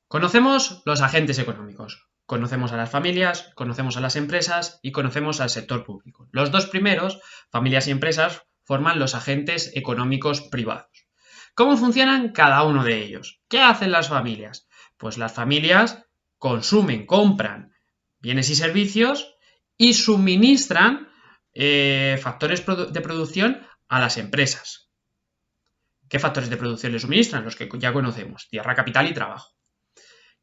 Conocemos los agentes económicos. Conocemos a las familias, conocemos a las empresas y conocemos al sector público. Los dos primeros, familias y empresas, forman los agentes económicos privados. ¿Cómo funcionan cada uno de ellos? ¿Qué hacen las familias? Pues las familias consumen, compran bienes y servicios y suministran factores de producción a las empresas. ¿Qué factores de producción le suministran? Los que ya conocemos: tierra, capital y trabajo.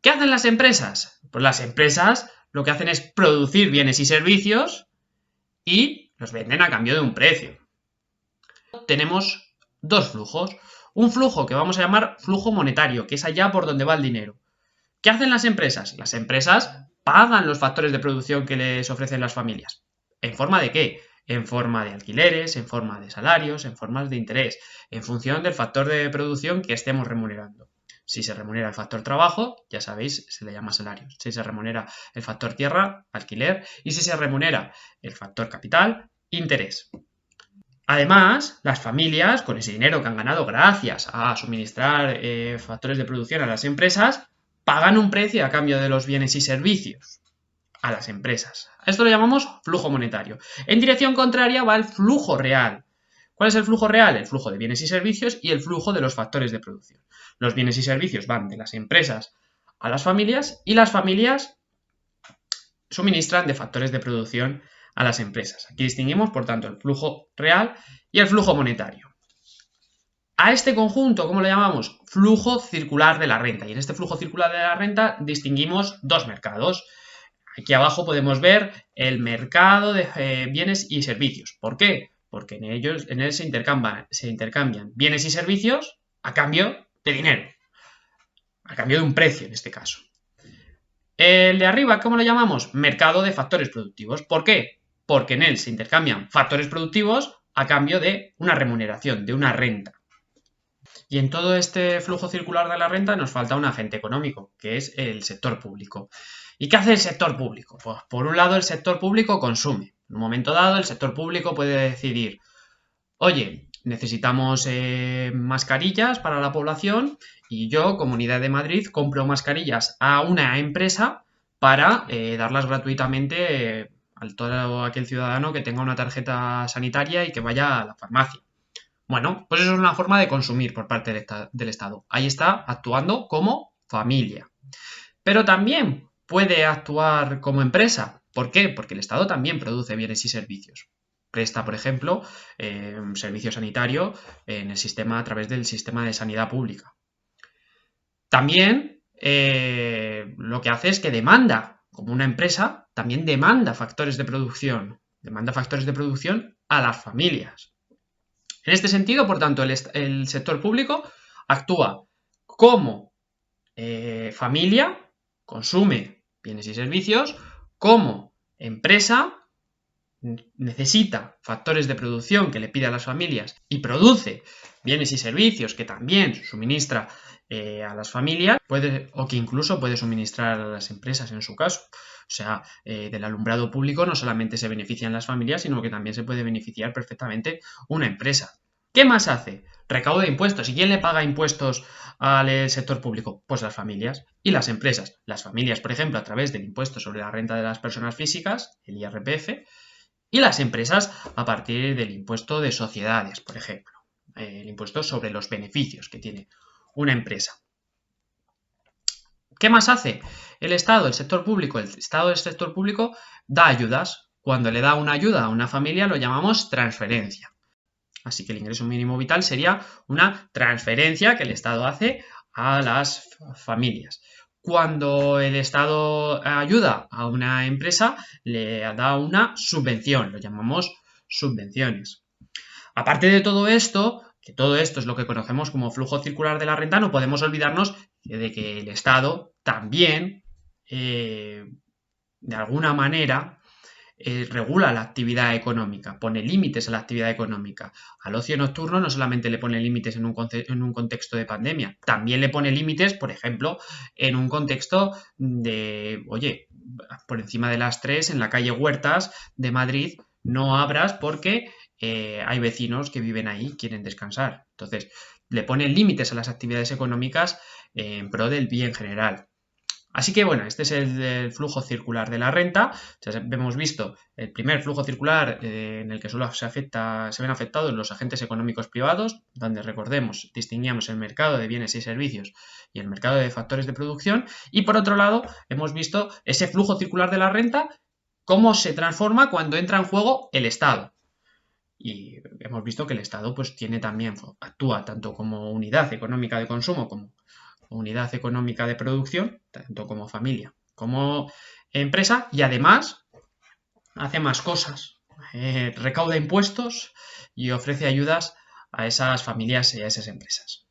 ¿Qué hacen las empresas? Pues las empresas lo que hacen es producir bienes y servicios y los venden a cambio de un precio. Tenemos dos flujos. Un flujo que vamos a llamar flujo monetario, que es allá por donde va el dinero. ¿Qué hacen las empresas? Las empresas pagan los factores de producción que les ofrecen las familias. ¿En forma de qué? En forma de alquileres, en forma de salarios, en formas de interés, en función del factor de producción que estemos remunerando. Si se remunera el factor trabajo, ya sabéis, se le llama salario. Si se remunera el factor tierra, alquiler. Y si se remunera el factor capital, interés. Además, las familias, con ese dinero que han ganado gracias a suministrar factores de producción a las empresas, pagan un precio a cambio de los bienes y servicios a las empresas. A esto lo llamamos flujo monetario. En dirección contraria va el flujo real. ¿Cuál es el flujo real? El flujo de bienes y servicios y el flujo de los factores de producción. Los bienes y servicios van de las empresas a las familias y las familias suministran de factores de producción a las empresas. Aquí distinguimos, por tanto, el flujo real y el flujo monetario. A este conjunto, ¿cómo lo llamamos? Flujo circular de la renta. Y en este flujo circular de la renta distinguimos dos mercados. Aquí abajo podemos ver el mercado de bienes y servicios. ¿Por qué? Porque en él se intercambian bienes y servicios a cambio de dinero. A cambio de un precio, en este caso. El de arriba, ¿cómo lo llamamos? Mercado de factores productivos. ¿Por qué? Porque en él se intercambian factores productivos a cambio de una remuneración, de una renta. Y en todo este flujo circular de la renta nos falta un agente económico, que es el sector público. ¿Y qué hace el sector público? Pues por un lado el sector público consume. En un momento dado el sector público puede decidir: oye, necesitamos mascarillas para la población y yo, Comunidad de Madrid, compro mascarillas a una empresa para darlas gratuitamente a todo aquel ciudadano que tenga una tarjeta sanitaria y que vaya a la farmacia. Bueno, pues eso es una forma de consumir por parte del Estado. Ahí está actuando como familia. Pero también puede actuar como empresa. ¿Por qué? Porque el Estado también produce bienes y servicios. Presta, por ejemplo, un servicio sanitario en el sistema, a través del sistema de sanidad pública. También lo que hace es que demanda, como una empresa, también demanda factores de producción. Demanda factores de producción a las familias. En este sentido, por tanto, el sector público actúa como familia, consume bienes y servicios, como empresa necesita factores de producción que le pide a las familias y produce bienes y servicios que también suministra a las familias, o que incluso puede suministrar a las empresas en su caso. O sea, del alumbrado público no solamente se benefician las familias, sino que también se puede beneficiar perfectamente una empresa. ¿Qué más hace? Recauda impuestos. ¿Y quién le paga impuestos al sector público? Pues las familias y las empresas. Las familias, por ejemplo, a través del impuesto sobre la renta de las personas físicas, el IRPF, y las empresas a partir del impuesto de sociedades, por ejemplo, el impuesto sobre los beneficios que tiene una empresa. ¿Qué más hace el Estado, el sector público? El Estado del sector público da ayudas. Cuando le da una ayuda a una familia lo llamamos transferencia. Así que el ingreso mínimo vital sería una transferencia que el Estado hace a las familias. Cuando el Estado ayuda a una empresa, le da una subvención, lo llamamos subvenciones. Aparte de todo esto, que todo esto es lo que conocemos como flujo circular de la renta, no podemos olvidarnos de que el Estado también, de alguna manera, regula la actividad económica, pone límites a la actividad económica. Al ocio nocturno no solamente le pone límites en un contexto de pandemia, también le pone límites, por ejemplo, en un contexto de, oye, por encima de las 3 en la calle Huertas de Madrid no abras porque hay vecinos que viven ahí, quieren descansar. Entonces, le pone límites a las actividades económicas en pro del bien general. Así que bueno, este es el flujo circular de la renta. Ya hemos visto el primer flujo circular en el que solo se ven afectados los agentes económicos privados, donde recordemos, distinguíamos el mercado de bienes y servicios y el mercado de factores de producción. Y por otro lado, hemos visto ese flujo circular de la renta, cómo se transforma cuando entra en juego el Estado. Y hemos visto que el Estado pues actúa tanto como unidad económica de consumo como unidad económica de producción, tanto como familia como empresa, y además hace más cosas. Recauda impuestos y ofrece ayudas a esas familias y a esas empresas.